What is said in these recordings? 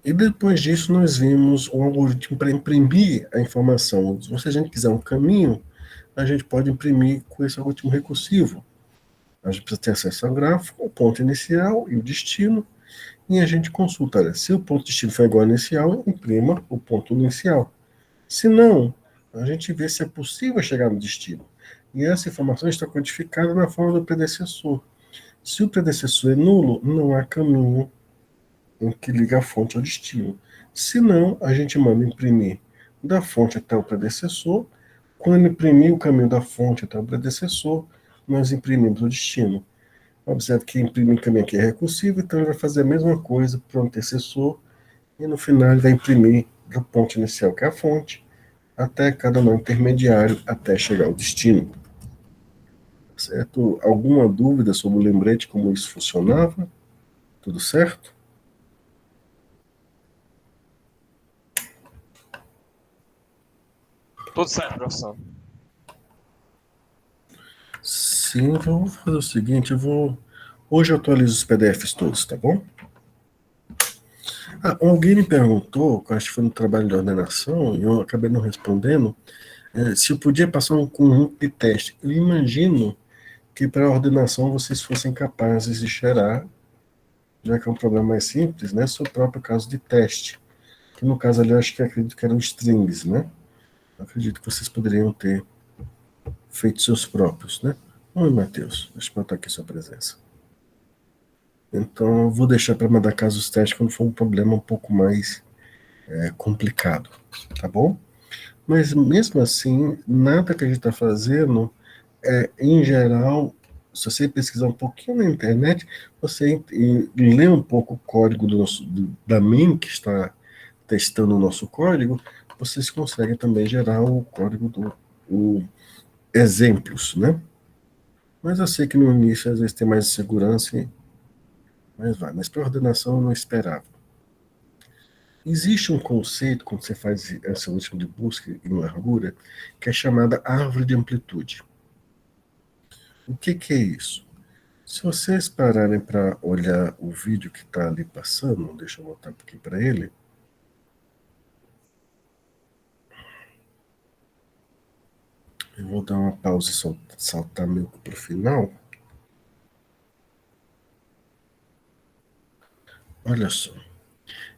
E depois disso nós vimos um algoritmo para imprimir a informação. Se a gente quiser um caminho, a gente pode imprimir com esse algoritmo recursivo. A gente precisa ter acesso ao gráfico, o ponto inicial e o destino, e a gente consulta, olha, se o ponto de destino for igual ao inicial, imprima o ponto inicial. Se não, a gente vê se é possível chegar no destino. E essa informação está codificada na forma do predecessor. Se o predecessor é nulo, não há caminho em que liga a fonte ao destino. Se não, a gente manda imprimir da fonte até o predecessor. Quando imprimir o caminho da fonte até o predecessor, nós imprimimos o destino. Observe que imprimir o caminho aqui é recursivo, então ele vai fazer a mesma coisa para o antecessor, e no final ele vai imprimir do ponto inicial, que é a fonte, até cada nó intermediário, até chegar ao destino. Certo? Alguma dúvida sobre o lembrete, como isso funcionava? Tudo certo? Tudo certo, professor. Sim, vou fazer o seguinte, hoje eu atualizo os PDFs todos, tá bom? Alguém me perguntou, acho que foi no trabalho de ordenação, e eu acabei não respondendo, se eu podia passar um conjunto de teste. Eu imagino que para a ordenação vocês fossem capazes de gerar, já que é um problema mais simples, né, seu próprio caso de teste. Que no caso ali eu acho que acredito que eram strings, né? Eu acredito que vocês poderiam ter feito seus próprios, né? Oi, Matheus, deixa eu botar aqui sua presença. Então, eu vou deixar para mandar casos testes quando for um problema um pouco mais complicado, tá bom? Mas mesmo assim, nada que a gente está fazendo em geral, se você pesquisar um pouquinho na internet, você lê um pouco o código da main que está testando o nosso código, vocês conseguem também gerar o código o exemplos, né? Mas eu sei que no início às vezes tem mais segurança, mas vai. Mas para ordenação eu não esperava. Existe um conceito, quando você faz esse algoritmo de busca em largura, que é chamada árvore de amplitude. O que é isso? Se vocês pararem para olhar o vídeo que está ali passando, deixa eu voltar aqui para ele. Eu vou dar uma pausa e saltar meio para o final. Olha só.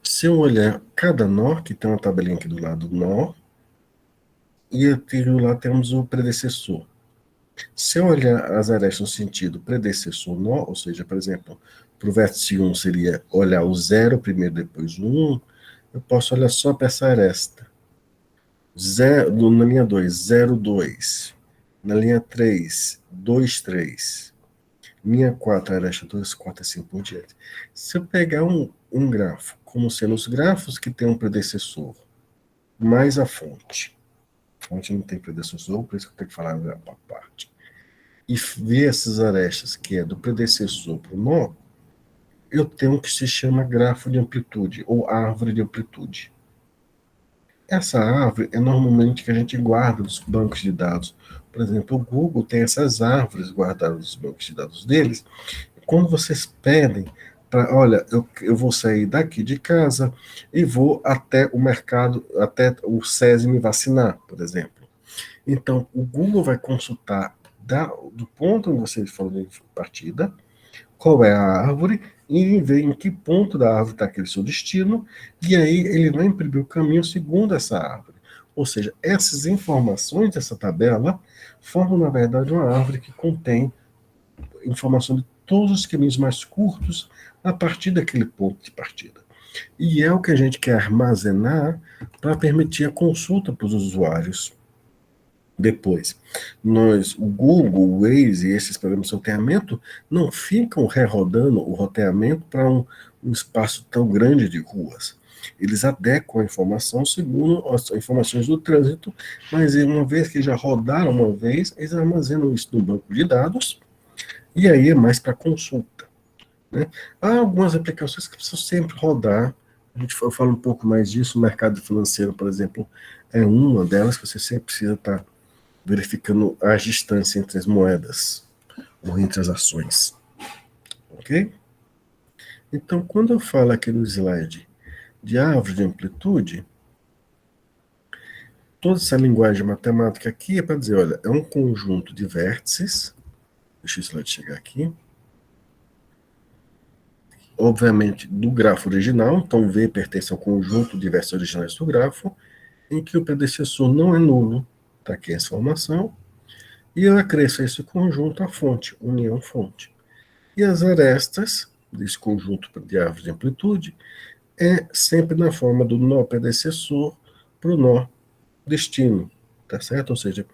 Se eu olhar cada nó, que tem uma tabelinha aqui do lado do nó, e aqui do lado temos o predecessor. Se eu olhar as arestas no sentido predecessor nó, ou seja, por exemplo, para o vértice 1 seria olhar o 0 primeiro, depois o 1, eu posso olhar só para essa aresta. Na linha 2, 0, 2. Na linha 3, 2, 3. Linha 4, aresta 2, 4, assim por diante. Se eu pegar um grafo, como sendo os grafos que tem um predecessor, mais a fonte. A fonte não tem predecessor, por isso que eu tenho que falar a parte. E ver essas arestas, que é do predecessor para o nó, eu tenho o que se chama grafo de amplitude, ou árvore de amplitude. Essa árvore é normalmente que a gente guarda nos bancos de dados. Por exemplo, o Google tem essas árvores guardadas nos bancos de dados deles. Quando vocês pedem para, olha, eu vou sair daqui de casa e vou até o mercado, até o SESI me vacinar, por exemplo. Então, o Google vai consultar do ponto onde você falou de partida, qual é a árvore, e ver em que ponto da árvore está aquele seu destino, e aí ele vai imprimir o caminho segundo essa árvore. Ou seja, essas informações dessa tabela formam, na verdade, uma árvore que contém informação de todos os caminhos mais curtos a partir daquele ponto de partida. E é o que a gente quer armazenar para permitir a consulta para os usuários. Depois, o Google, o Waze e esses programas de sorteamento não ficam rerodando o roteamento para um espaço tão grande de ruas. Eles adequam a informação segundo as informações do trânsito, mas uma vez que já rodaram uma vez, eles armazenam isso no banco de dados, e aí é mais para consulta. Né? Há algumas aplicações que precisam sempre rodar. Eu falo um pouco mais disso. O mercado financeiro, por exemplo, é uma delas que você sempre precisa estar verificando a distância entre as moedas ou entre as ações. Ok? Então, quando eu falo aqui no slide de árvore de amplitude, toda essa linguagem matemática aqui é para dizer, olha, é um conjunto de vértices, deixa o slide chegar aqui, obviamente do grafo original, então V pertence ao conjunto de vértices originais do grafo, em que o predecessor não é nulo, está aqui essa informação, e eu acresço a esse conjunto a fonte, união fonte. E as arestas desse conjunto de árvore de amplitude é sempre na forma do nó predecessor para o nó destino, tá certo? Ou seja,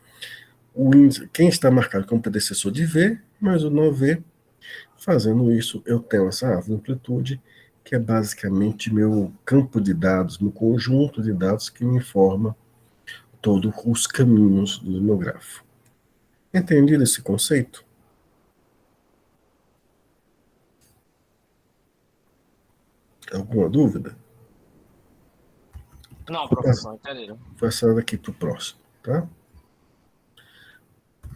quem está marcado como predecessor de V, mais o nó V. Fazendo isso, eu tenho essa árvore de amplitude, que é basicamente meu campo de dados, meu conjunto de dados que me informa todos os caminhos do meu grafo. Entendido esse conceito? Alguma dúvida? Não, professor, entendido. Vou passar daqui para o próximo, tá?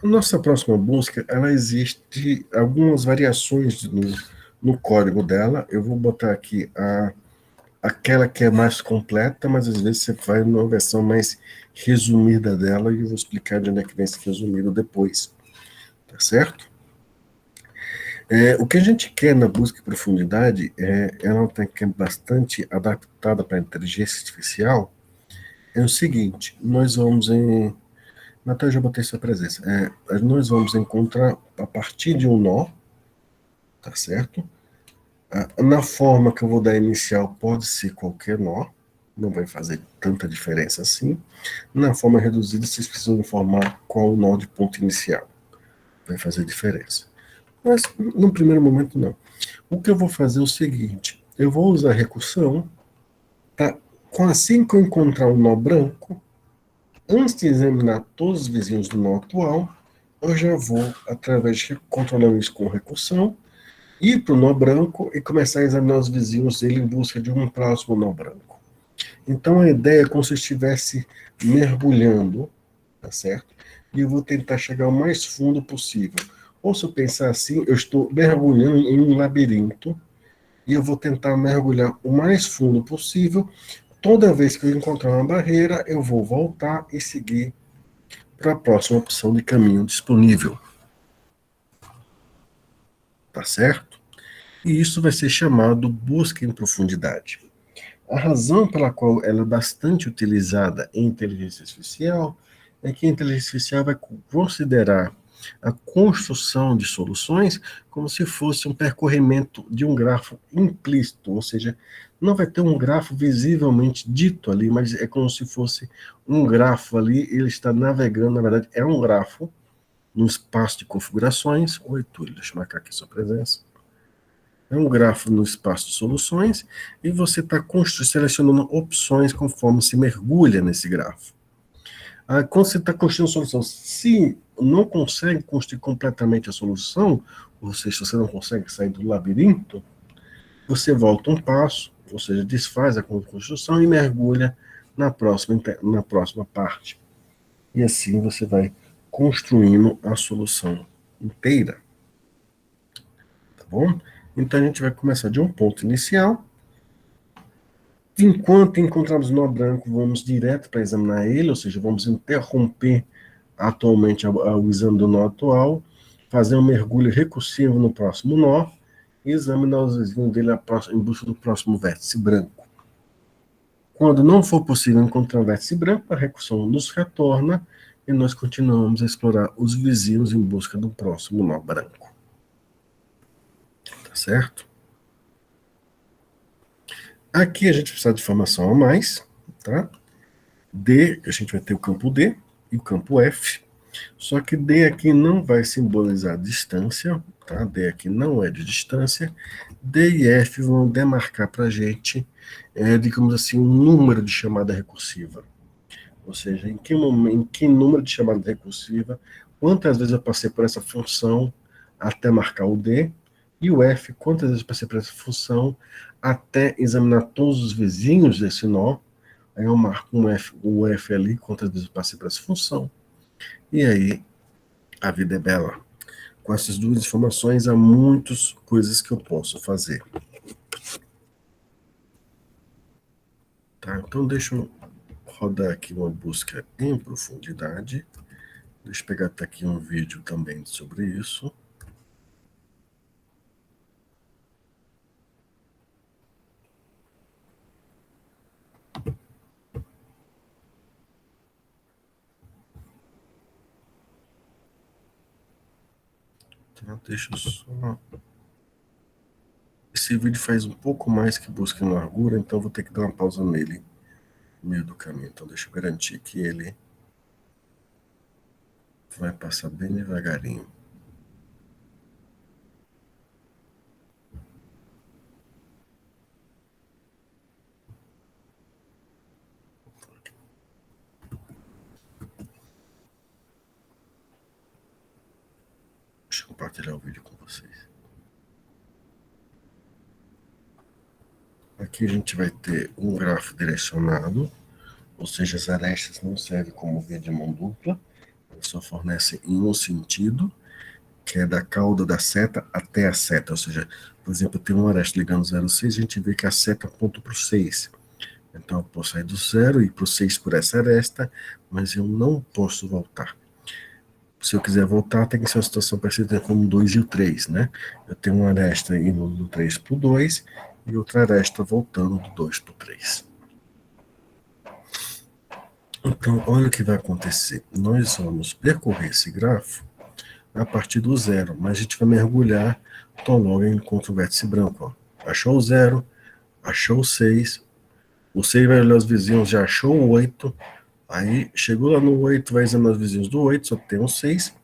A nossa próxima busca, ela existe algumas variações no código dela. Eu vou botar aqui aquela que é mais completa, mas às vezes você vai numa versão mais resumida dela e eu vou explicar de onde é que vem esse resumido depois, tá certo? O que a gente quer na busca de profundidade ela tem que ser bastante adaptada para a inteligência artificial. É o seguinte, nós vamos Natal, já botei sua presença. Nós vamos encontrar a partir de um nó, tá certo? Na forma que eu vou dar inicial, pode ser qualquer nó, não vai fazer tanta diferença assim. Na forma reduzida, vocês precisam informar qual o nó de ponto inicial, vai fazer diferença. Mas, no primeiro momento, não. O que eu vou fazer é o seguinte, eu vou usar a recursão, tá? Assim que eu encontrar um nó branco, antes de examinar todos os vizinhos do nó atual, eu já vou, através de controlando isso com recursão, ir para o nó branco e começar a examinar os vizinhos dele em busca de um próximo nó branco. Então a ideia é como se eu estivesse mergulhando, tá certo? E eu vou tentar chegar o mais fundo possível. Ou se eu pensar assim, eu estou mergulhando em um labirinto e eu vou tentar mergulhar o mais fundo possível. Toda vez que eu encontrar uma barreira, eu vou voltar e seguir para a próxima opção de caminho disponível. Tá certo? E isso vai ser chamado busca em profundidade. A razão pela qual ela é bastante utilizada em inteligência artificial é que a inteligência artificial vai considerar a construção de soluções como se fosse um percorrimento de um grafo implícito, ou seja, não vai ter um grafo visivelmente dito ali, mas é como se fosse um grafo ali, ele está navegando, na verdade, é um grafo no espaço de configurações. Oi, Túlio, deixa eu marcar aqui a sua presença. É um grafo no espaço de soluções e você está selecionando opções conforme se mergulha nesse grafo. Quando você está construindo solução, se não consegue construir completamente a solução, ou seja, se você não consegue sair do labirinto, você volta um passo, ou seja, desfaz a construção e mergulha na próxima parte. E assim você vai construindo a solução inteira. Tá bom? Então a gente vai começar de um ponto inicial. Enquanto encontramos o nó branco, vamos direto para examinar ele, ou seja, vamos interromper atualmente o exame do nó atual, fazer um mergulho recursivo no próximo nó e examinar os vizinhos dele em busca do próximo vértice branco. Quando não for possível encontrar um vértice branco, a recursão nos retorna e nós continuamos a explorar os vizinhos em busca do próximo nó branco. Tá certo? Aqui a gente precisa de informação a mais, tá? D, a gente vai ter o campo D e o campo F. Só que D aqui não vai simbolizar distância, tá? D aqui não é de distância. D e F vão demarcar para a gente, digamos assim, um número de chamada recursiva. Ou seja, em que número de chamada recursiva, quantas vezes eu passei por essa função até marcar o D, e o F, quantas vezes eu passei por essa função até examinar todos os vizinhos desse nó. Aí eu marco o F ali, quantas vezes eu passei por essa função. E aí, a vida é bela. Com essas duas informações, há muitas coisas que eu posso fazer. Tá? Então, deixa eu rodar aqui uma busca em profundidade. Deixa eu pegar até aqui um vídeo também sobre isso. Tá? Deixa eu só. Esse vídeo faz um pouco mais que busca em largura, então vou ter que dar uma pausa nele no meio do caminho. Então, deixa eu garantir que ele vai passar bem devagarinho. Deixa eu compartilhar o vídeo com vocês. Aqui a gente vai ter um grafo direcionado, ou seja, as arestas não servem como via de mão dupla, elas só fornecem em um sentido, que é da cauda da seta até a seta, ou seja, por exemplo, tem uma aresta ligando 0,6, a gente vê que a seta aponta para o 6. Então eu posso sair do 0 e ir para o 6 por essa aresta, mas eu não posso voltar. Se eu quiser voltar, tem que ser uma situação parecida com o 2 e o 3, né? Eu tenho uma aresta indo do 3 para o 2 e outra aresta voltando do 2 para o 3. Então, olha o que vai acontecer. Nós vamos percorrer esse grafo a partir do 0, mas a gente vai mergulhar tão logo encontra o vértice branco. Ó. Achou o 0, achou o 6, o 6 vai olhar os vizinhos, já achou o 8, aí chegou lá no 8, vai examinar os vizinhos do 8, só tem um 6,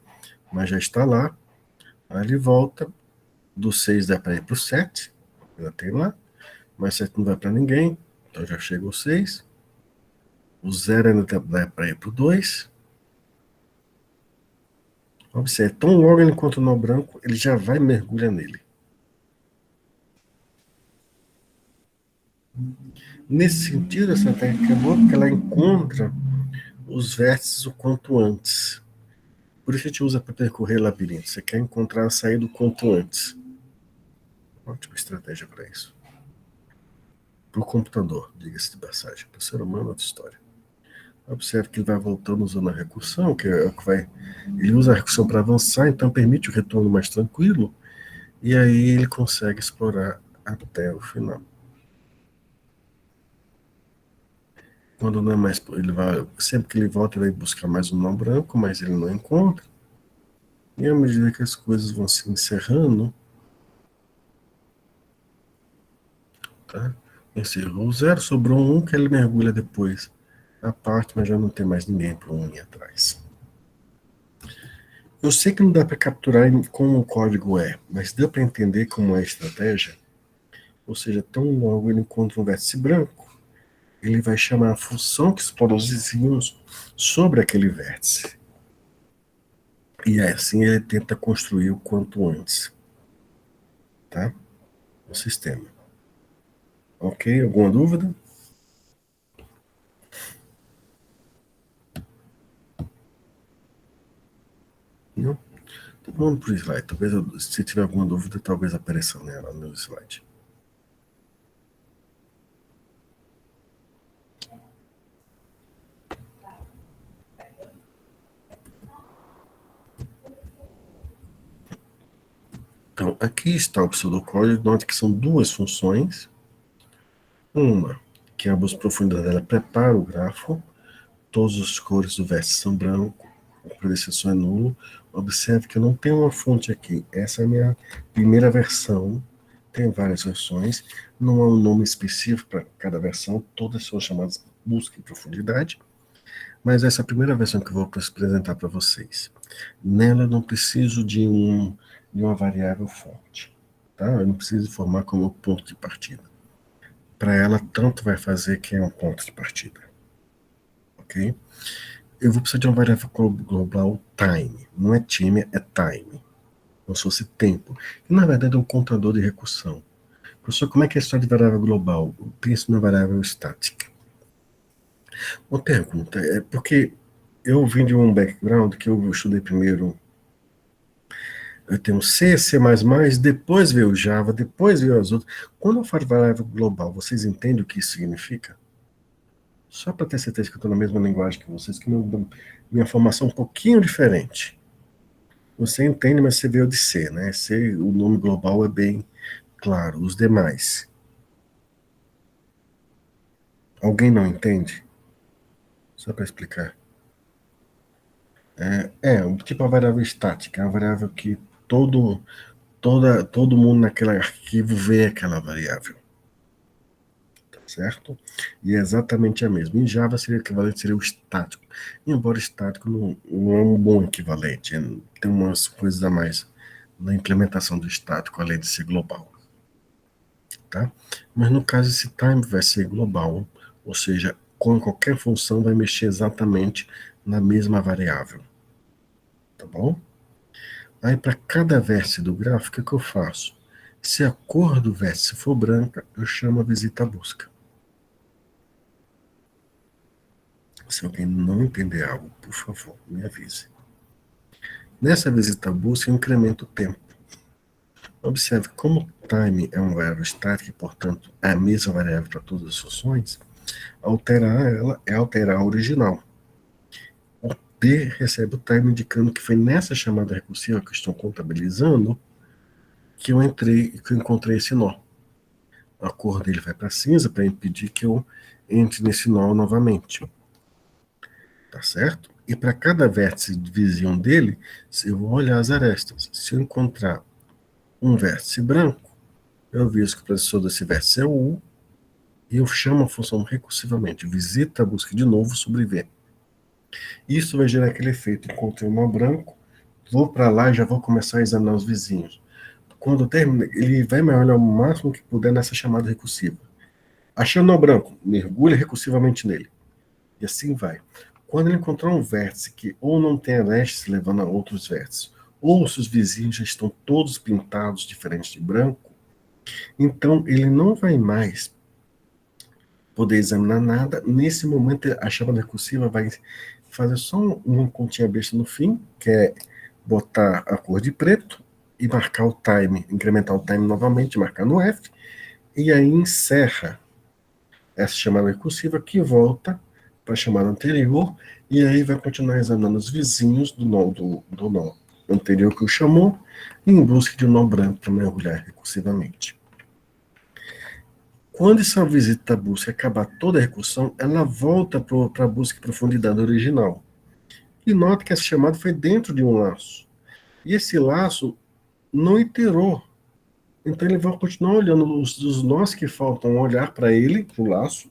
mas já está lá, aí ele volta, do 6 dá para ir para o 7, já tem lá, mas 7 não vai para ninguém, então já chegou o 6, o 0 ainda dá para ir para o 2, observe, tão logo ele encontra o nó branco, ele já vai e mergulha nele. Nesse sentido, essa técnica é boa porque ela encontra os vértices o quanto antes. Por isso a gente usa para percorrer labirinto. Você quer encontrar a saída o quanto antes. Ótima estratégia para isso. Para o computador, diga-se de passagem. Para o ser humano, outra história. Observe que ele vai voltando usando a recursão, que é o que vai. Ele usa a recursão para avançar, então permite o retorno mais tranquilo, e aí ele consegue explorar até o final. Quando não é mais. Ele vai, sempre que ele volta, ele vai buscar mais um nó branco, mas ele não encontra. E à medida que as coisas vão se encerrando, tá? Encerrou o 0, sobrou um que ele mergulha depois a parte, mas já não tem mais ninguém para um ir atrás. Eu sei que não dá para capturar como o código é, mas deu para entender como é a estratégia. Ou seja, tão logo ele encontra um vértice branco, ele vai chamar a função que explora os vizinhos sobre aquele vértice. E assim ele tenta construir o quanto antes, tá? O sistema. Ok? Alguma dúvida? Não? Então, vamos para o slide. Talvez, se tiver alguma dúvida, talvez apareça nela no slide. Então, aqui está o pseudocódigo. Note que são duas funções. Uma, que é a busca profunda dela, prepara o grafo. Todas as cores do vértice são branco. A predecessor é nulo. Observe que eu não tenho uma fonte aqui. Essa é a minha primeira versão. Tem várias versões. Não há um nome específico para cada versão. Todas são chamadas busca em profundidade. Mas essa é a primeira versão que eu vou apresentar para vocês. Nela eu não preciso de uma variável fonte. Tá? Eu não preciso formar como ponto de partida. Para ela, tanto vai fazer que é um ponto de partida. Ok? Eu vou precisar de uma variável global time. Não é time, é time. Como se fosse tempo. E, na verdade, é um contador de recursão. Professor, como é que é a história de variável global? Eu penso na variável estática. Uma pergunta, é porque eu vim de um background que eu estudei primeiro. Eu tenho C, C++, depois veio o Java, depois veio as outras. Quando eu falo variável global, vocês entendem o que isso significa? Só para ter certeza que eu estou na mesma linguagem que vocês, que minha formação é um pouquinho diferente. Você entende, mas você veio de C, né? C, o nome global é bem claro. Os demais. Alguém não entende? Só para explicar. Tipo a variável estática, é uma variável que todo mundo naquele arquivo vê aquela variável, tá certo? E é exatamente a mesma. Em Java seria o equivalente, seria o estático. Embora estático não é um bom equivalente, tem umas coisas a mais na implementação do estático, além de ser global, tá? Mas no caso, esse time vai ser global, ou seja, com qualquer função vai mexer exatamente na mesma variável, tá bom? Aí, para cada vértice do gráfico, o que eu faço? Se a cor do vértice for branca, eu chamo a visita busca. Se alguém não entender algo, por favor, me avise. Nessa visita busca, eu incremento o tempo. Observe como time é uma variável estática e, portanto, é a mesma variável para todas as funções. Alterar ela é alterar a original. O P recebe o time indicando que foi nessa chamada recursiva que eu estou contabilizando que eu encontrei esse nó. A cor dele vai para cinza para impedir que eu entre nesse nó novamente. Tá certo? E para cada vértice vizinho dele, eu vou olhar as arestas. Se eu encontrar um vértice branco, eu vejo que o predecessor desse vértice é o U, e eu chamo a função recursivamente, visita, busca de novo sobre V. Isso vai gerar aquele efeito. Encontrei um nó branco, vou para lá e já vou começar a examinar os vizinhos. Quando termina, ele vai me olhar o máximo que puder nessa chamada recursiva. Achei um nó branco, mergulha recursivamente nele. E assim vai. Quando ele encontrar um vértice que ou não tem arestas levando a outros vértices, ou se os vizinhos já estão todos pintados diferentes de branco, então ele não vai mais poder examinar nada. Nesse momento, a chamada recursiva vai fazer só uma continha besta no fim, que é botar a cor de preto e marcar o time, incrementar o time novamente, marcar no F, e aí encerra essa chamada recursiva que volta para a chamada anterior, e aí vai continuar examinando os vizinhos do nó anterior que o chamou, em busca de um nó branco para mergulhar recursivamente. Quando essa visita busca acabar toda a recursão, ela volta para a busca em profundidade original. E nota que essa chamada foi dentro de um laço. E esse laço não iterou. Então ele vai continuar olhando os nós que faltam olhar para ele, para o laço,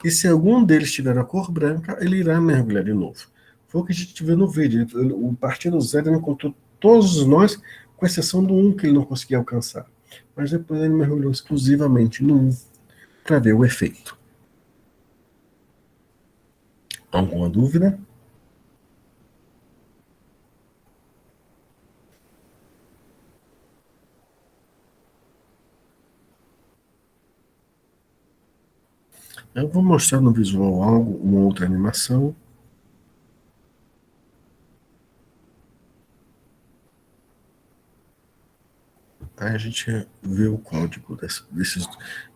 e se algum deles tiver a cor branca, ele irá mergulhar de novo. Foi o que a gente viu no vídeo. O partido zero ele encontrou todos os nós, com exceção do um que ele não conseguia alcançar. Mas depois ele mergulhou exclusivamente no 1 para ver o efeito. Alguma dúvida? Eu vou mostrar no visual algo, uma outra animação. Aí a gente vê o código desses,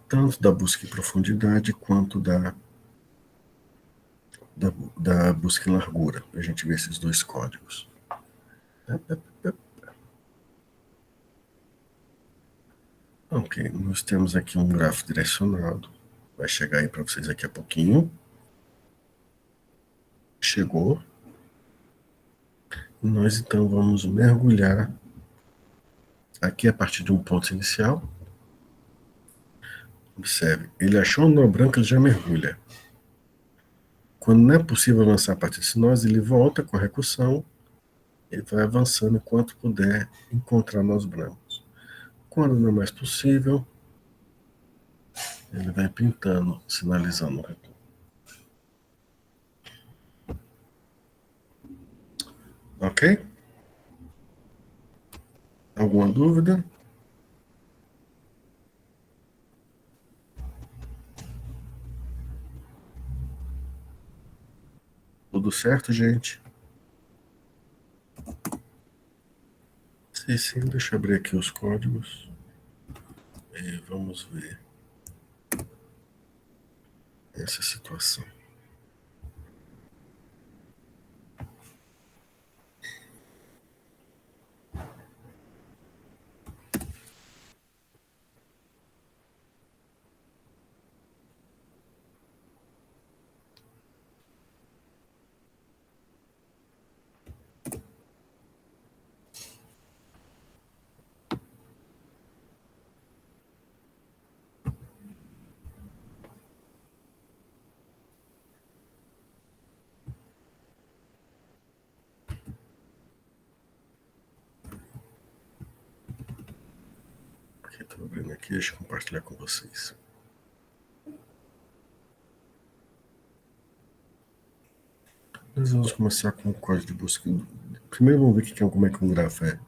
tanto da busca em profundidade quanto da busca em largura. A gente vê esses dois códigos. Ok, nós temos aqui um grafo direcionado. Vai chegar aí para vocês daqui a pouquinho. Chegou. E nós então vamos mergulhar aqui a partir de um ponto inicial. Observe, ele achou um nó branco, ele já mergulha. Quando não é possível avançar a partir desse nós, ele volta com a recursão e vai avançando enquanto puder encontrar nós brancos. Quando não é mais possível, ele vai pintando, sinalizando o retorno. Ok? Alguma dúvida? Tudo certo, gente? Sim, sim, deixa eu abrir aqui os códigos. E vamos ver. essa situação. Estou abrindo aqui, deixa eu compartilhar com vocês. Nós vamos começar com o código de busca. Primeiro vamos ver como é que um grafo é.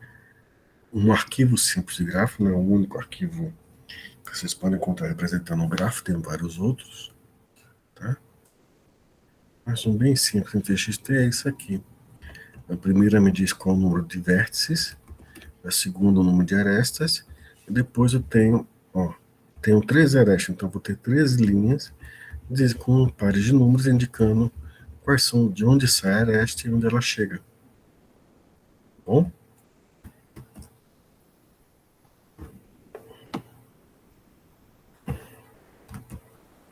Um arquivo simples de grafo, não é o único arquivo que vocês podem encontrar representando um grafo, tem vários outros, tá? Mas um bem simples em TXT é isso aqui. A primeira me diz qual o número de vértices, a segunda o número de arestas, e depois eu tenho, tenho 3 arestas, então vou ter 3 linhas com pares de números indicando quais são, de onde sai a aresta e onde ela chega. Bom?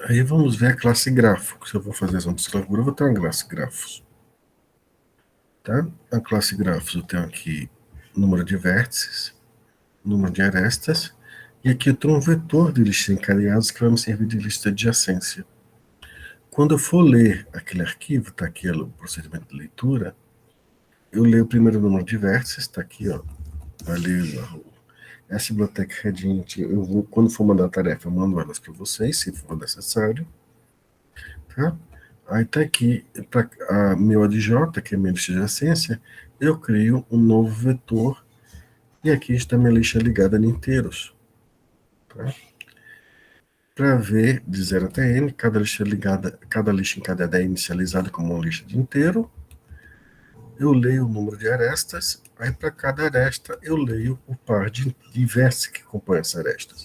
Aí vamos ver a classe grafo. Se eu vou fazer essa nomenclatura, eu vou ter uma classe grafos. Tá? A classe grafos eu tenho aqui número de vértices, número de arestas, e aqui eu tenho um vetor de listas encadeadas que vai me servir de lista adjacência. Quando eu for ler aquele arquivo, está aqui o procedimento de leitura, eu leio o primeiro número de vértices, está aqui, ó, vai ler essa biblioteca Readint, eu vou, quando for mandar a tarefa, eu mando elas para vocês, se for necessário, tá? Aí tá aqui, para meu adj, que é minha lista de adjacência, eu crio um novo vetor, e aqui está minha lista ligada em inteiros, tá? Para ver de 0 até n, cada lista encadeada é inicializada como uma lista de inteiro. Eu leio o número de arestas, aí para cada aresta eu leio o par de vértices que compõe essa aresta.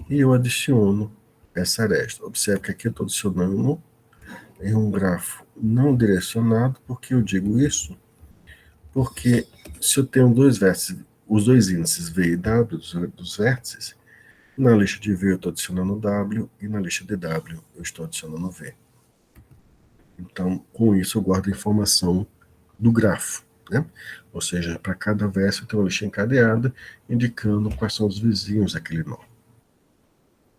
E eu adiciono essa aresta. Observe que aqui eu estou adicionando em um grafo não direcionado. Por que eu digo isso? Porque se eu tenho dois vértices, os dois índices V e W dos vértices, na lista de V eu estou adicionando W e na lista de W eu estou adicionando V. Então, com isso eu guardo a informação do grafo, né? Ou seja, para cada verso eu tenho uma lista encadeada indicando quais são os vizinhos daquele nó.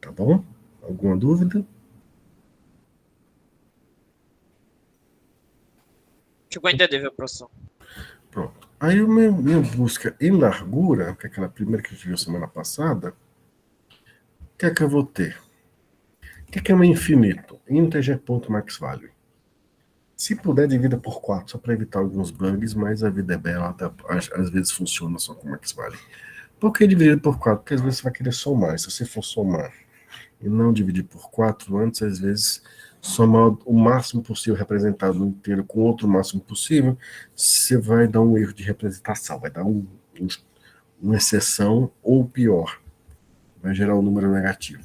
Tá bom? Alguma dúvida? Ficou entendível, professor. Pronto. Aí minha busca em largura, que é aquela primeira que a gente viu semana passada, o que é que eu vou ter? O que é um infinito? Integer.maxValue. Se puder, divida por 4, só para evitar alguns bugs, mas a vida é bela, às vezes funciona só com maxValue. Por que dividir por 4? Porque às vezes você vai querer somar. Se você for somar e não dividir por 4 antes, às vezes somar o máximo possível representado no inteiro com outro máximo possível, você vai dar um erro de representação, vai dar uma exceção ou pior, vai gerar um número negativo.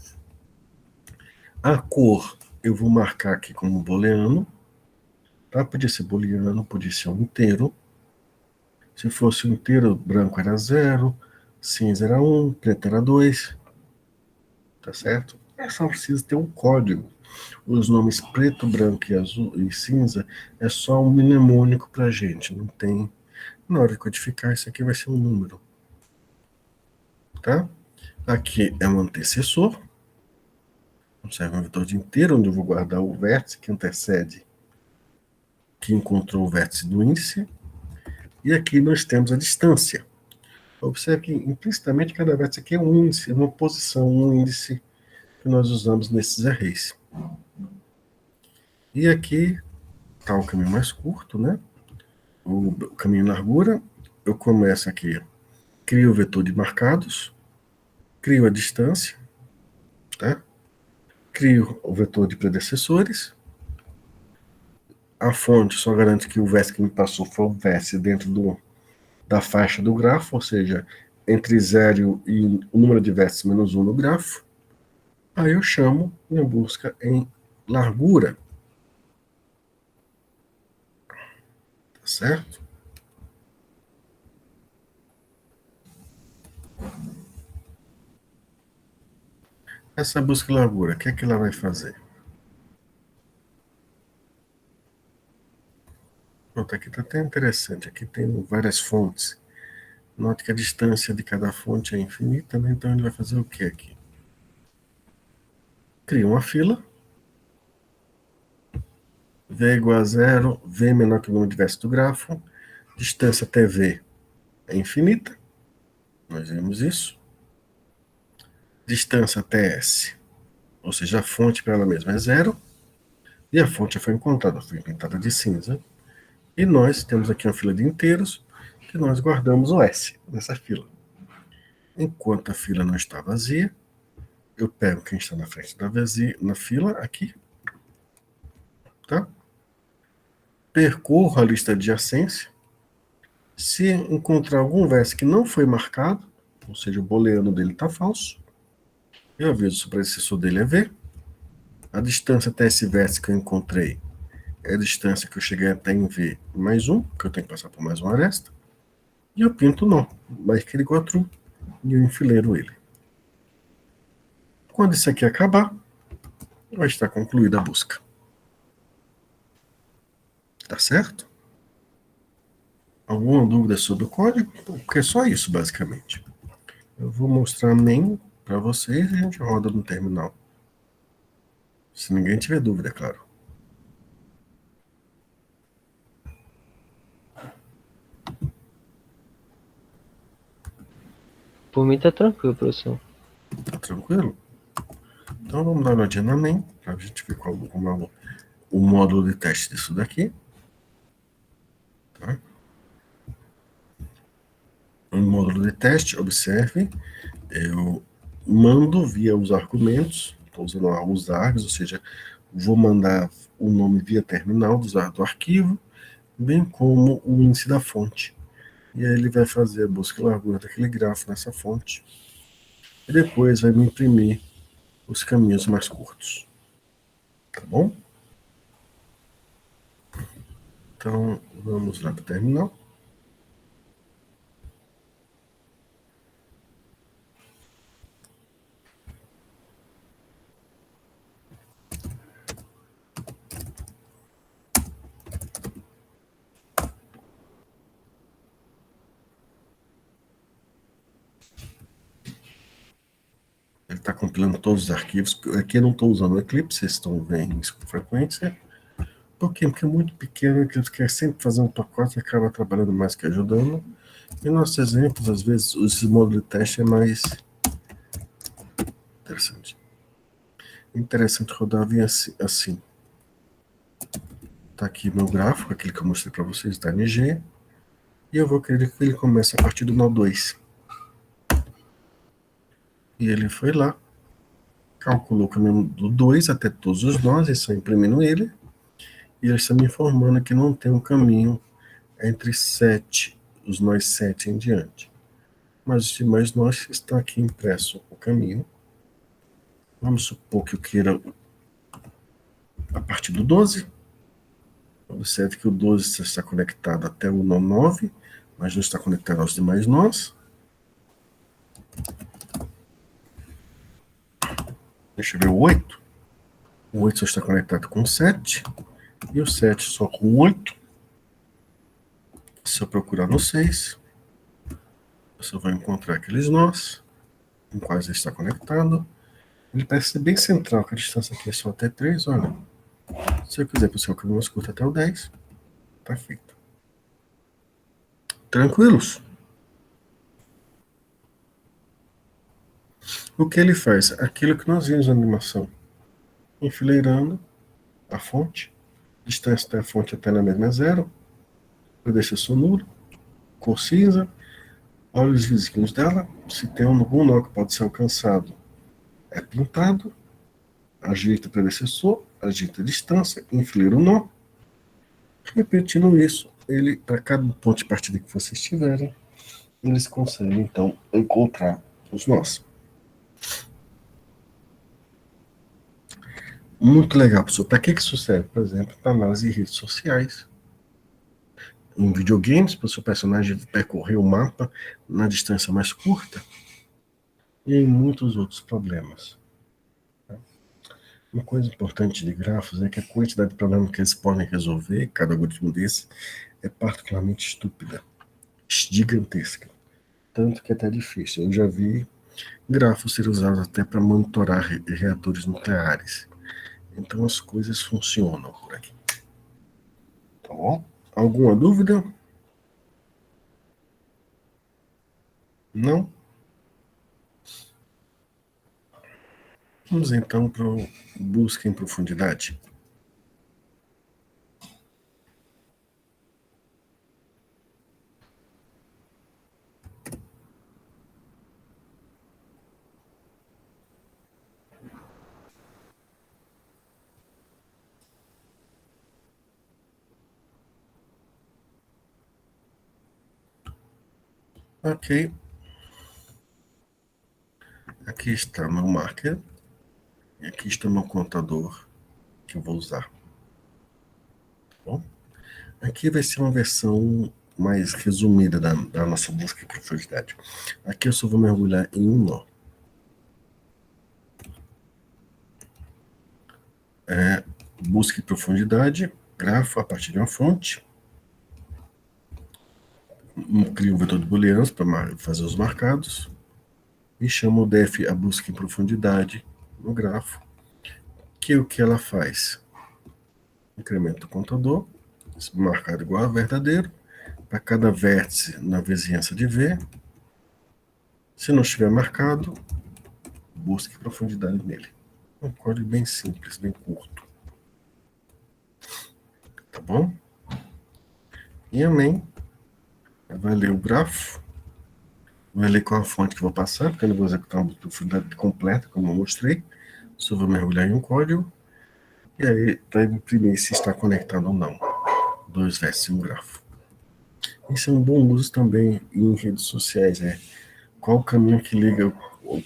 A cor eu vou marcar aqui como booleano, tá? Podia ser booleano, podia ser um inteiro. Se fosse um inteiro, branco era 0, cinza era 1, preto era 2, tá certo? É só precisa ter um código. Os nomes preto, branco e azul e cinza é só um mnemônico pra gente, não tem. Na hora de codificar, isso aqui vai ser um número, tá? Aqui é um antecessor, observa um vetor de inteiro, onde eu vou guardar o vértice que antecede, que encontrou o vértice do índice, e aqui nós temos a distância. Observe que implicitamente cada vértice aqui é um índice, uma posição, um índice que nós usamos nesses arrays. E aqui está o caminho mais curto, né? O caminho em largura. Eu começo aqui, crio o vetor de marcados, crio a distância, tá? Crio o vetor de predecessores. A fonte só garante que o vértice que me passou foi o vértice dentro da faixa do grafo, ou seja, entre 0 e o número de vértices menos 1 no grafo. Aí eu chamo minha busca em largura, tá certo? Essa busca e largura, o que é que ela vai fazer? Pronto, aqui está até interessante. Aqui tem várias fontes. Note que a distância de cada fonte é infinita, né? Então ele vai fazer o que aqui? Cria uma fila. V igual a zero, V menor que o número diverso do grafo. Distância até V é infinita. Nós vimos isso. Distância até S, ou seja, a fonte para ela mesma é zero. E a fonte já foi encontrada, foi pintada de cinza. E nós temos aqui uma fila de inteiros que nós guardamos o S nessa fila. Enquanto a fila não está vazia, eu pego quem está na frente da vazia, na fila aqui, tá? Percorro a lista de adjacência. Se encontrar algum verso que não foi marcado, ou seja, o booleano dele está falso, eu aviso se o predecessor dele é V. A distância até esse verso que eu encontrei é a distância que eu cheguei até em V mais um, que eu tenho que passar por mais uma aresta. E eu pinto não, mas que ele igual a true, e eu enfileiro ele. Quando isso aqui acabar, vai estar concluída a busca. Tá certo? Alguma dúvida sobre o código? Porque é só isso, basicamente. Eu vou mostrar main para vocês e a gente roda no terminal. Se ninguém tiver dúvida, é claro. Por mim tá tranquilo, professor. Tá tranquilo? Então vamos dar uma olhadinha na main, para a gente ver como é o módulo de teste disso daqui. Tá? No módulo de teste, observe, eu mando via os argumentos, estou usando os args, ou seja, vou mandar o nome via terminal do arquivo, bem como o índice da fonte. E aí ele vai fazer a busca e largura daquele grafo nessa fonte. E depois vai me imprimir os caminhos mais curtos. Tá bom? Então, vamos lá para o terminal. Ele está compilando todos os arquivos. Aqui eu não estou usando o Eclipse, vocês estão vendo isso com frequência. Por quê? Porque é muito pequeno, o Eclipse quer sempre fazer um pacote e acaba trabalhando mais que ajudando. E nossos exemplos, às vezes, esse módulo de teste é mais interessante. Interessante rodar via assim. Tá aqui meu gráfico, aquele que eu mostrei para vocês da NG. E eu vou querer que ele comece a partir do nó 2. E ele foi lá, calculou o caminho do 2 até todos os nós, e só imprimindo ele. E ele está me informando que não tem um caminho entre 7, os nós 7 em diante. Mas os demais nós está aqui impresso o caminho. Vamos supor que eu queira a partir do 12. Observe que o 12 está conectado até o nó 9, mas não está conectado aos demais nós. Deixa eu ver o 8. O 8 só está conectado com o 7. E o 7 só com o 8. Se eu procurar no 6, eu só vou encontrar aqueles nós com quais ele está conectado. Ele parece ser bem central, que a distância aqui é só até 3. Olha, se eu quiser puxar o caminho mais curto até o 10, tá feito. Tranquilos? O que ele faz? Aquilo que nós vimos na animação. Enfileirando a fonte, distância da fonte até na mesma é zero, eu deixo isso nulo, cor cinza, olha os vizinhos dela, se tem algum nó que pode ser alcançado, é pintado, ajeita o predecessor, ajeita a distância, enfileira o nó, repetindo isso, ele, para cada ponto de partida que vocês tiverem, eles conseguem, então, encontrar os nós. Muito legal, professor. Para que isso serve? Por exemplo, para análise de redes sociais. Em videogames, para o seu personagem percorrer o mapa na distância mais curta. E em muitos outros problemas. Uma coisa importante de grafos é que a quantidade de problemas que eles podem resolver, cada algoritmo desse, é particularmente estúpida, gigantesca. Tanto que é até difícil. Eu já vi grafos ser usados até para monitorar reatores nucleares. Então as coisas funcionam por aqui. Tá bom? Alguma dúvida? Não? Vamos então para o busca em profundidade. Ok. Aqui está meu marker. E aqui está meu contador que eu vou usar. Tá bom? Aqui vai ser uma versão mais resumida da nossa busca em profundidade. Aqui eu só vou mergulhar em um nó. Busca em profundidade, grafo a partir de uma fonte. Crio um vetor de booleanos para fazer os marcados. E chamo o def a busca em profundidade no grafo. Que o que ela faz? Incrementa o contador, marcado igual a verdadeiro, para cada vértice na vizinhança de V. Se não estiver marcado, busque profundidade nele. Um código bem simples, bem curto. Tá bom? E a main vai ler o grafo, vai ler qual a fonte que eu vou passar, porque eu não vou executar uma profundidade completa, como eu mostrei. Só vou mergulhar em um código, e aí vai imprimir se está conectado ou não. Dois vértices em um grafo. Isso é um bom uso também em redes sociais, qual o caminho que liga,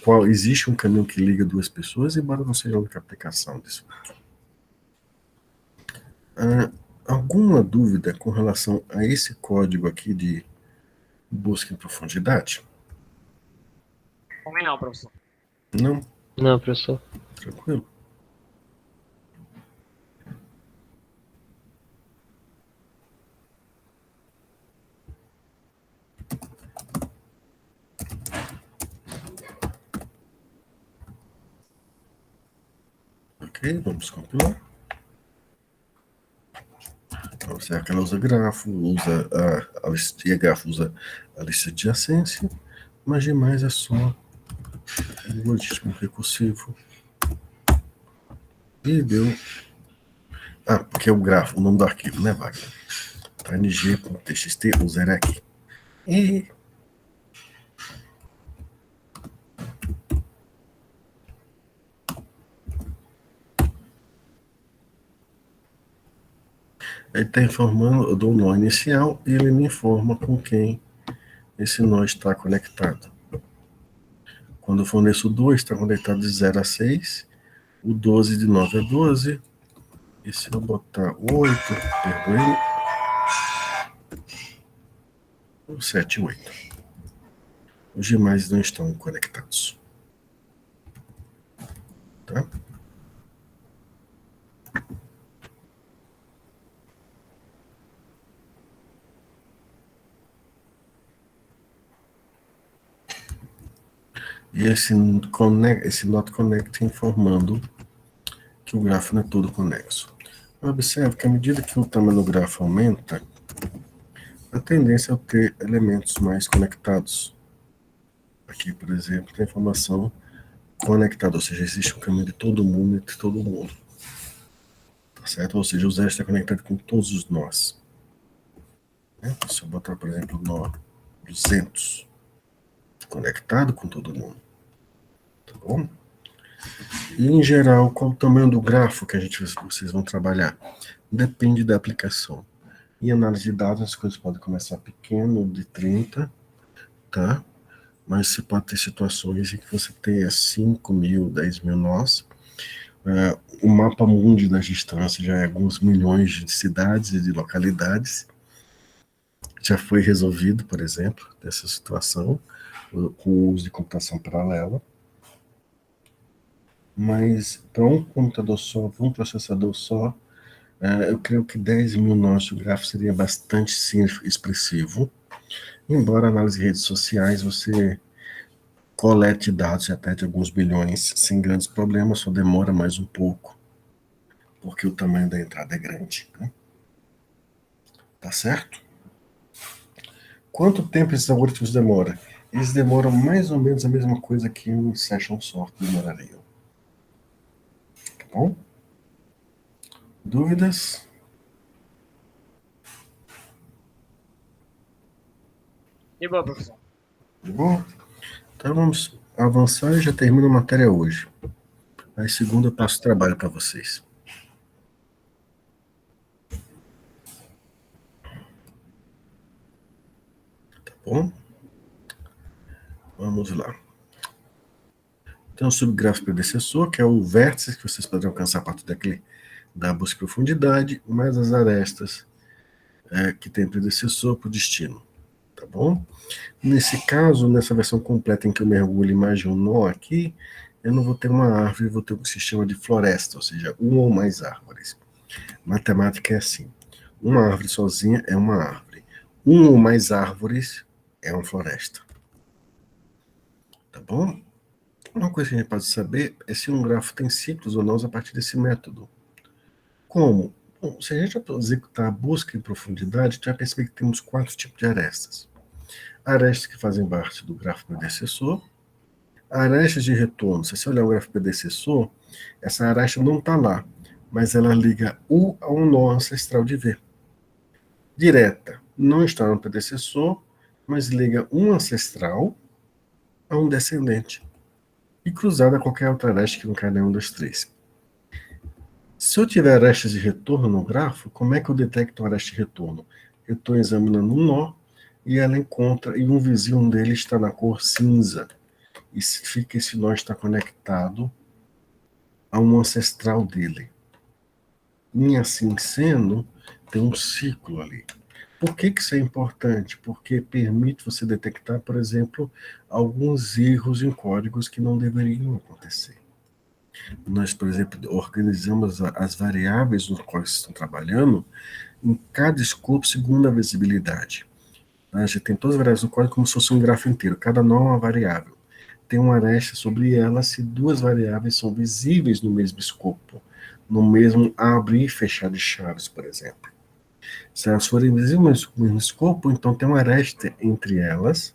qual existe um caminho que liga duas pessoas, embora não seja a única aplicação disso. Alguma dúvida com relação a esse código aqui de busca em profundidade? Também não, professor. Não? Não, professor. Tranquilo? Ok, vamos compilar. Então, será que ela usa grafo, usa a lista, e a grafo usa a lista de adjacência, mas demais é só um algoritmo recursivo. E deu. Porque é o grafo, o nome do arquivo, né, Wagner? ng.txt, o aqui. E ele está informando, eu dou o nó inicial e ele me informa com quem esse nó está conectado. Quando eu forneço 2, está conectado de 0 a 6, o 12 de 9 a 12, e se eu botar 8, perdoe, o 7 e 8. Os demais não estão conectados. Tá? E esse not connect informando que o grafo não é todo conexo. Observe que à medida que o tamanho do grafo aumenta, a tendência é ter elementos mais conectados. Aqui, por exemplo, tem informação conectada, ou seja, existe um caminho de todo mundo entre todo mundo. Tá certo? Ou seja, o zero está conectado com todos os nós. Se eu botar, por exemplo, o nó 200, conectado com todo mundo. Tá bom? E, em geral, qual o tamanho do grafo que vocês vão trabalhar? Depende da aplicação. Em análise de dados, as coisas podem começar pequeno, de 30, tá? Mas você pode ter situações em que você tenha 5 mil, 10 mil nós, O mapa mundi das distâncias já é alguns milhões de cidades e de localidades. Já foi resolvido, por exemplo, dessa situação, com o uso de computação paralela. Mas para um computador só, para um processador só, eu creio que 10 mil nós de gráfico seria bastante expressivo. Embora a análise de redes sociais você colete dados até de alguns bilhões sem grandes problemas, só demora mais um pouco, porque o tamanho da entrada é grande. Né? Tá certo? Quanto tempo esses algoritmos demoram? Eles demoram mais ou menos a mesma coisa que um session sort demoraria. Tá bom? Dúvidas? De boa, professor. De boa? Então vamos avançar e já termina a matéria hoje. Aí segunda eu passo trabalho para vocês. Tá bom? Vamos lá. Tem um subgráfico predecessor, que é o vértice que vocês podem alcançar a partir da busca de profundidade, mais as arestas que tem predecessor para o destino. Tá bom? Nesse caso, nessa versão completa em que eu mergulho mais de um nó aqui, eu não vou ter uma árvore, eu vou ter o que se chama de floresta, ou seja, uma ou mais árvores. Matemática é assim. Uma árvore sozinha é uma árvore. Uma ou mais árvores é uma floresta. Tá bom? Uma coisa que a gente pode saber é se um grafo tem ciclos ou não a partir desse método. Como? Bom, se a gente executar a busca em profundidade, a gente vai perceber que temos 4 tipos de arestas. Arestas que fazem parte do grafo predecessor, arestas de retorno. Se você olhar o grafo predecessor, essa aresta não está lá, mas ela liga U a um nó ancestral de V. Direta, não está no predecessor, mas liga um ancestral a um descendente. E cruzada a qualquer outra aresta que não cai nenhum dos três. Se eu tiver arestas de retorno no grafo, como é que eu detecto uma aresta de retorno? Eu estou examinando um nó e ela encontra, e um vizinho dele está na cor cinza. E significa que esse nó está conectado a um ancestral dele. E assim sendo, tem um ciclo ali. Por que isso é importante? Porque permite você detectar, por exemplo, alguns erros em códigos que não deveriam acontecer. Nós, por exemplo, organizamos as variáveis nos quais estão trabalhando em cada escopo segundo a visibilidade. A gente tem todas as variáveis no código como se fosse um grafo inteiro. Cada nó é uma variável. Tem uma aresta sobre ela se duas variáveis são visíveis no mesmo escopo, no mesmo abrir e fechar de chaves, por exemplo. Se elas forem visíveis no mesmo escopo, então tem uma aresta entre elas,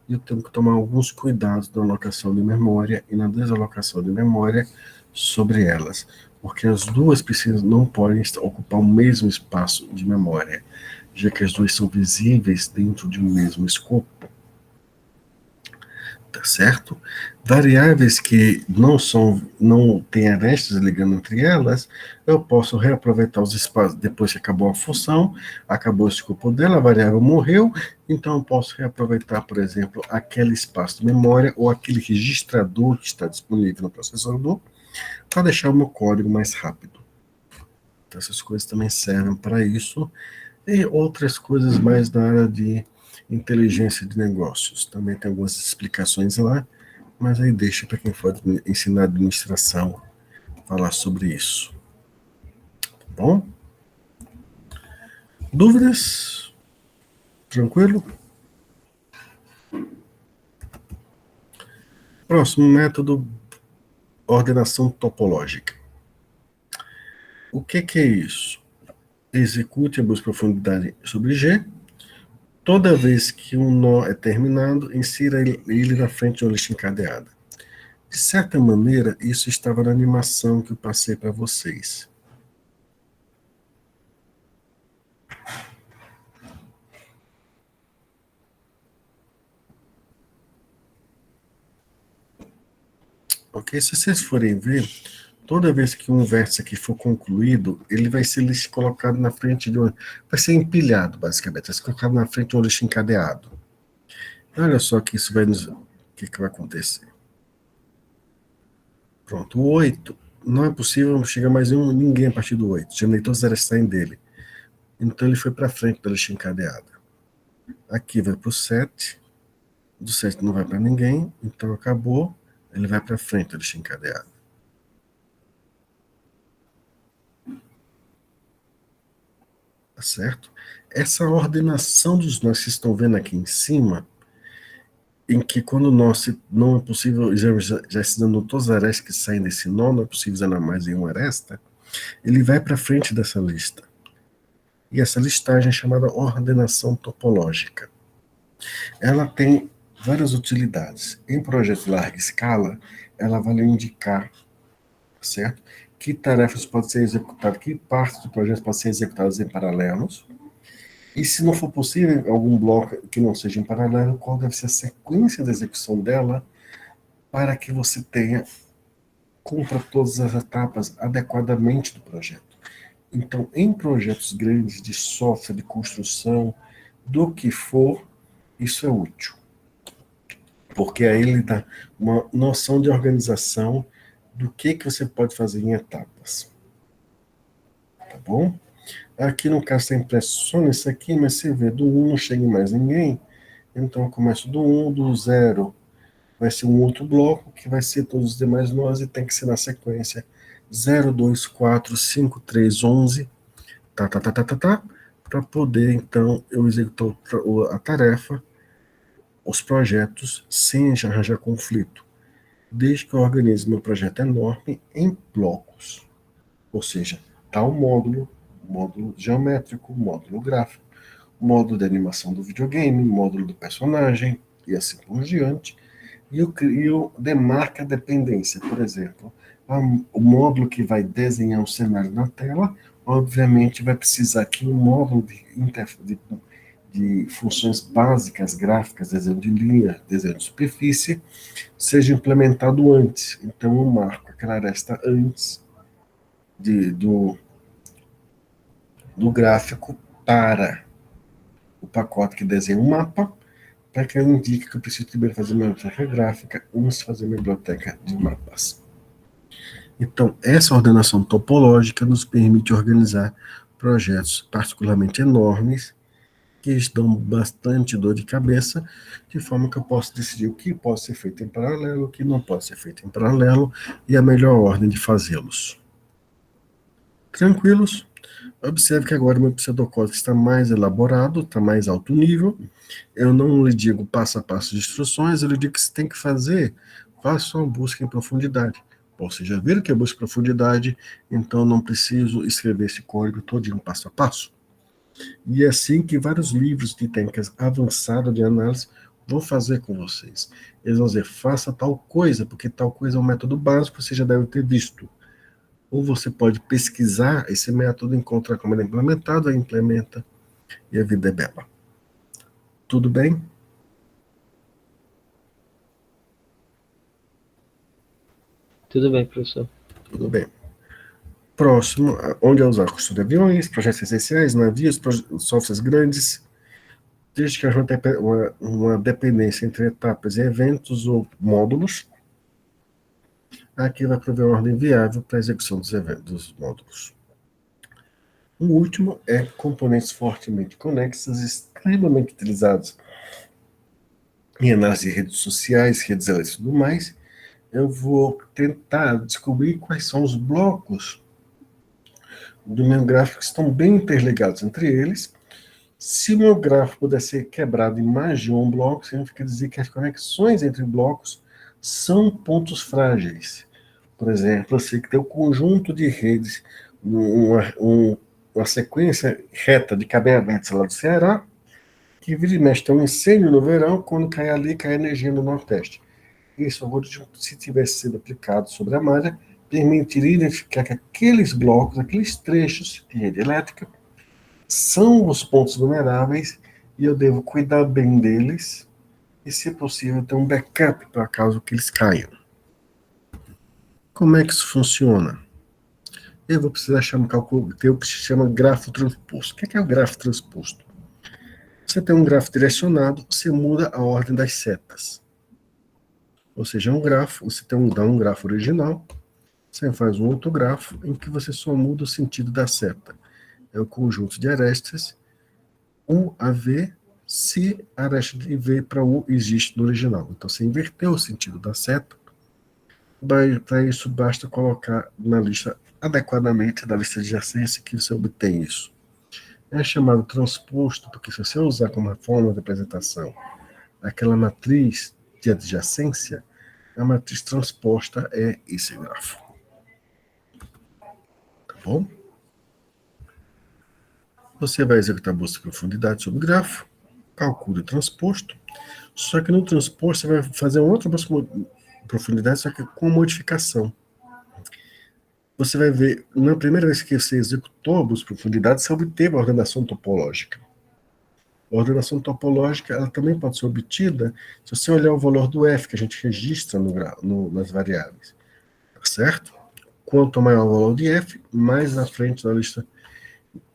e eu tenho que tomar alguns cuidados na alocação de memória e na desalocação de memória sobre elas, porque as duas não podem ocupar o mesmo espaço de memória, já que as duas são visíveis dentro de um mesmo escopo. Tá certo? Variáveis que não têm arestas ligando entre elas, eu posso reaproveitar os espaços depois que acabou a função, acabou o escopo dela, a variável morreu, então eu posso reaproveitar, por exemplo, aquele espaço de memória ou aquele registrador que está disponível no processador para deixar o meu código mais rápido. Então, essas coisas também servem para isso e outras coisas mais da área de inteligência de negócios. Também tem algumas explicações lá, mas aí deixa para quem for ensinar administração falar sobre isso. Tá bom? Dúvidas? Tranquilo? Próximo método, ordenação topológica. O que é isso? Execute a busca de profundidade sobre G. Toda vez que um nó é terminado, insira ele na frente de uma lista encadeada. De certa maneira, isso estava na animação que eu passei para vocês. Ok? Se vocês forem ver, toda vez que um vértice aqui for concluído, ele vai ser colocado na frente de uma... Vai ser empilhado, basicamente. Vai ser colocado na frente de um lixo encadeado. Olha só que isso vai nos... O que vai acontecer? Pronto, o 8 não é possível chegar mais ninguém a partir do 8. Germinei todas as arestas saem dele. Então ele foi para frente da lixa encadeada. Aqui vai para o 7. Do 7 não vai para ninguém, então acabou. Ele vai para frente da lixa encadeada. Tá certo? Essa ordenação dos nós que estão vendo aqui em cima, em que quando nós não é possível, já estudando todas as arestas que saem desse nó, não é possível usar mais em uma aresta, ele vai para frente dessa lista. E essa listagem é chamada ordenação topológica. Ela tem várias utilidades. Em projetos de larga escala, ela vai lhe indicar, certo? Que tarefas podem ser executadas, que partes do projeto podem ser executadas em paralelos. E se não for possível algum bloco que não seja em paralelo, qual deve ser a sequência da execução dela para que você cumpra todas as etapas adequadamente do projeto. Então, em projetos grandes de software, de construção, do que for, isso é útil. Porque aí ele dá uma noção de organização do que você pode fazer em etapas. Tá bom? Aqui no caso está impresso só nesse aqui, mas você vê, do 1 não chega em mais ninguém, então eu começo do 1, do 0 vai ser um outro bloco, que vai ser todos os demais nós, e tem que ser na sequência 0, 2, 4, 5, 3, 11, para poder, então, eu executar a tarefa, os projetos, sem arranjar conflito, desde que eu organize meu projeto enorme em blocos, ou seja, tal módulo geométrico, módulo gráfico, módulo de animação do videogame, módulo do personagem, e assim por diante, e eu demarco a dependência, por exemplo, o módulo que vai desenhar um cenário na tela, obviamente vai precisar que um módulo de funções básicas, gráficas, desenho de linha, desenho de superfície, seja implementado antes. Então eu marco aquela aresta antes do gráfico para o pacote que desenha o mapa, para que ela indique que eu preciso primeiro fazer minha biblioteca gráfica antes de fazer minha biblioteca de mapas. Então, essa ordenação topológica nos permite organizar projetos particularmente enormes, que dão bastante dor de cabeça, de forma que eu posso decidir o que pode ser feito em paralelo, o que não pode ser feito em paralelo, e a melhor ordem de fazê-los. Tranquilos? Observe que agora o meu pseudocódigo está mais elaborado, está mais alto nível. Eu não lhe digo passo a passo de instruções, eu lhe digo que você tem que fazer, faça uma busca em profundidade. Vocês já viram que é busca em profundidade, então não preciso escrever esse código todinho passo a passo. E é assim que vários livros de técnicas avançadas de análise vão fazer com vocês. Eles vão dizer, faça tal coisa, porque tal coisa é um método básico que você já deve ter visto. Ou você pode pesquisar esse método, encontrar como ele é implementado, aí implementa, e a vida é bela. Tudo bem? Tudo bem, professor. Tudo bem. Próximo, onde é usar construção de aviões, projetos essenciais, navios, softwares grandes, desde que haja uma dependência entre etapas e eventos ou módulos. Aqui vai prover uma ordem viável para a execução dos módulos. O último é componentes fortemente conexos, extremamente utilizados em análise de redes sociais, redes elétricas e tudo mais. Eu vou tentar descobrir quais são os blocos do meu gráfico que estão bem interligados entre eles. Se o meu gráfico puder ser quebrado em mais de um bloco, significa dizer que as conexões entre blocos são pontos frágeis. Por exemplo, eu sei que tem um conjunto de redes, uma sequência reta de cabeamentos lá do Ceará, que vira e mexe tem um incêndio no verão, quando cai ali, cai energia no Nordeste. Isso, se tivesse sido aplicado sobre a malha, permitiria identificar que aqueles blocos, aqueles trechos de rede elétrica, são os pontos vulneráveis e eu devo cuidar bem deles e, se possível, ter um backup para caso que eles caiam. Como é que isso funciona? Eu vou precisar ter o que se chama grafo transposto. O que é o grafo transposto? Você tem um grafo direcionado, você muda a ordem das setas. Ou seja, um grafo, você dá um grafo original, Você faz um outro grafo em que você só muda o sentido da seta. É o conjunto de arestas U a V, se a aresta de V para U existe no original. Então, você inverteu o sentido da seta. Para isso, basta colocar na lista adequadamente da lista adjacência que você obtém isso. É chamado transposto, porque se você usar como forma de apresentação aquela matriz de adjacência, a matriz transposta é esse grafo. Tá bom? Você vai executar a busca de profundidade sobre o grafo, calcula o transposto, só que no transposto você vai fazer uma outra busca de profundidade, só que com modificação. Você vai ver, na primeira vez que você executou a busca de profundidade, você obteve a ordenação topológica. A ordenação topológica ela também pode ser obtida se você olhar o valor do f que a gente registra nas variáveis. Tá certo? Quanto maior o valor de f, mais na frente da lista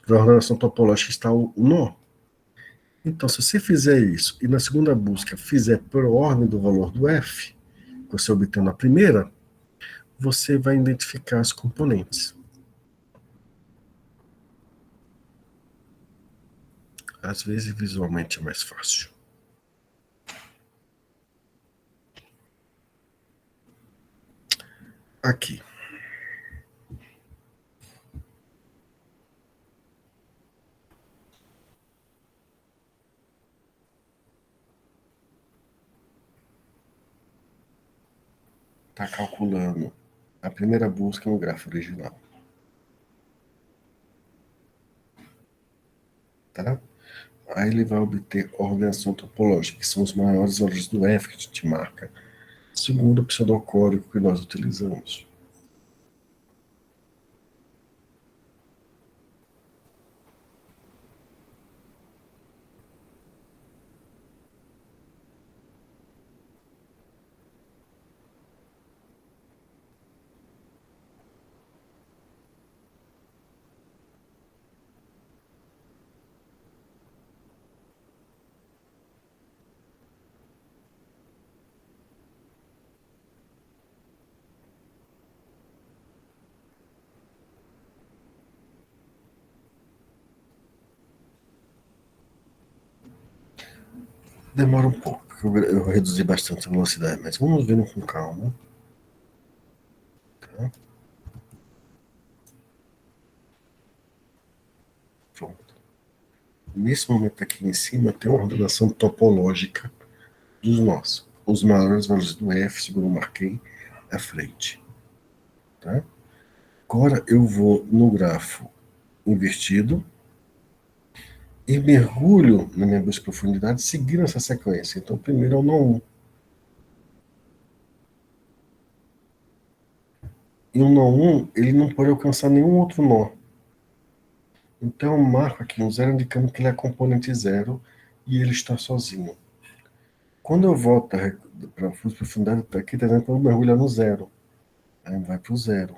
da ordenação topológica está o nó. Então, se você fizer isso e na segunda busca fizer por ordem do valor do f, que você obtém na primeira, você vai identificar as componentes. Às vezes, visualmente é mais fácil. Aqui. Está calculando a primeira busca no grafo original. Tá? Aí ele vai obter a ordenação topológica, que são os maiores valores do F que a gente marca, segundo o pseudocódigo que nós utilizamos. Demora um pouco, porque eu reduzi bastante a velocidade, mas vamos vendo com calma. Tá? Pronto. Nesse momento aqui em cima tem uma ordenação topológica dos nós. Os maiores valores do F, segundo eu marquei, à frente. Tá? Agora eu vou no grafo invertido e mergulho na minha busca de profundidade seguindo essa sequência. Então, primeiro é o nó 1. E o nó 1, ele não pode alcançar nenhum outro nó. Então, eu marco aqui um zero indicando que ele é componente zero e ele está sozinho. Quando eu volto para a profundidade, aqui está dizendo para eu mergulhar no zero. Aí vai para o zero.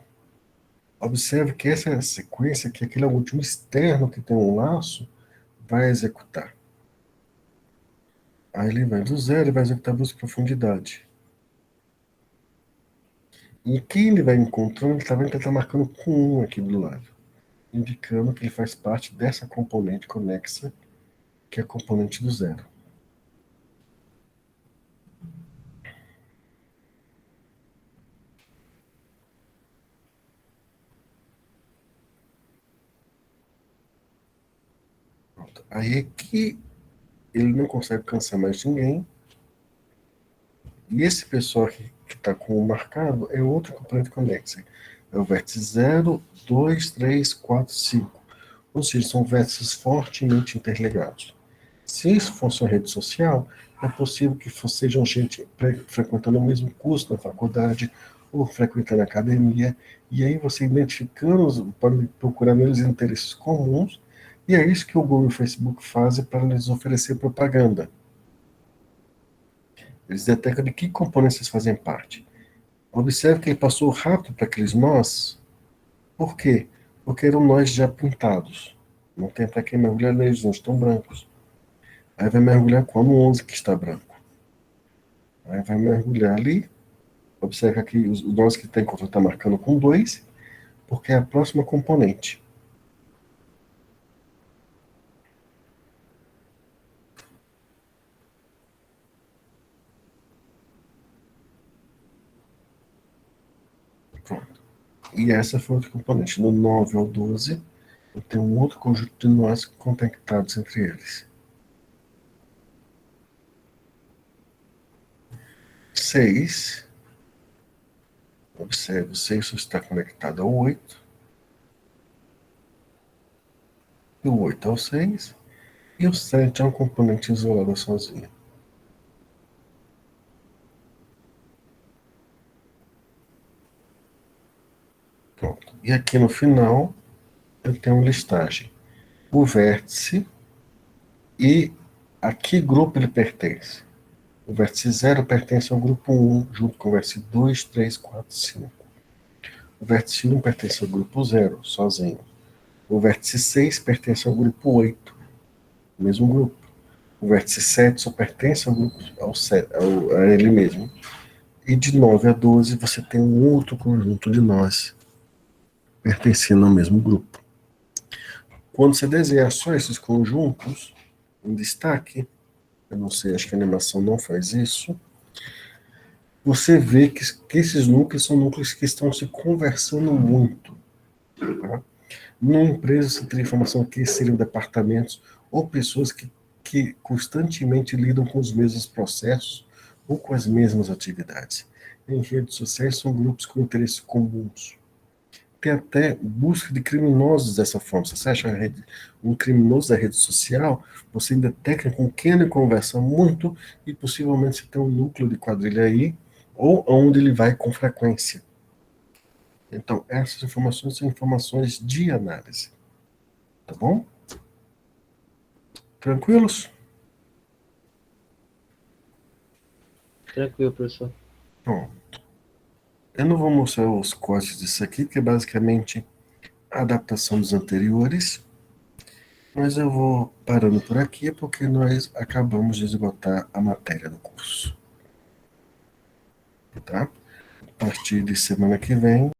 Observe que essa é a sequência que aquele último externo que tem um laço vai executar. Aí ele vai do zero e vai executar a busca de profundidade. E quem ele vai encontrando, ele está vendo que ele está marcando com 1 aqui do lado, indicando que ele faz parte dessa componente conexa, que é a componente do zero. Pronto. Aí aqui ele não consegue alcançar mais ninguém. E esse pessoal aqui que está com o marcado é outro componente conexa. É o vértice 0, 2, 3, 4, 5. Ou seja, são vértices fortemente interligados. Se isso fosse uma rede social, é possível que sejam gente frequentando o mesmo curso na faculdade ou frequentando a academia, e aí você identificando, pode procurar neles interesses comuns, e é isso que o Google e o Facebook fazem para lhes oferecer propaganda. Eles detectam de que componentes vocês fazem parte. Observe que ele passou rápido para aqueles nós. Por quê? Porque eram nós já pintados. Não tem para quem mergulhar neles, não estão brancos. Aí vai mergulhar com o 11 que está branco. Aí vai mergulhar ali Observa que o nosso que está em controle está marcando com 2, porque é a próxima componente. Pronto. E essa foi outra componente. No 9 ao 12, eu tenho um outro conjunto de nós conectados entre eles. 6. Observe, o 6 está conectado ao 8. E o 8 ao 6. E o 7 é um componente isolado sozinho. Pronto. E aqui no final, eu tenho uma listagem. O vértice e a que grupo ele pertence. O vértice 0 pertence ao grupo 1, junto com o vértice 2, 3, 4, 5. O vértice 1 pertence ao grupo 0, sozinho. O vértice 6 pertence ao grupo 8, mesmo grupo. O vértice 7 só pertence ao grupo, a ele mesmo. E de 9 a 12 você tem um outro conjunto de nós pertencendo ao mesmo grupo. Quando você desenhar só esses conjuntos, em destaque, eu não sei, acho que a animação não faz isso, você vê que esses núcleos são núcleos que estão se conversando muito. Tá? Numa empresa, você tem informação que seriam departamentos ou pessoas que constantemente lidam com os mesmos processos ou com as mesmas atividades. Em redes sociais, são grupos com interesses comuns. Tem até busca de criminosos dessa forma. Se você acha um criminoso da rede social, você detecta com quem ele conversa muito e possivelmente você tem um núcleo de quadrilha aí, ou onde ele vai com frequência. Então, essas informações são informações de análise. Tá bom? Tranquilos? Tranquilo, professor. Bom, eu não vou mostrar os códigos disso aqui, que é basicamente a adaptação dos anteriores, mas eu vou parando por aqui porque nós acabamos de esgotar a matéria do curso. Tá? A partir de semana que vem,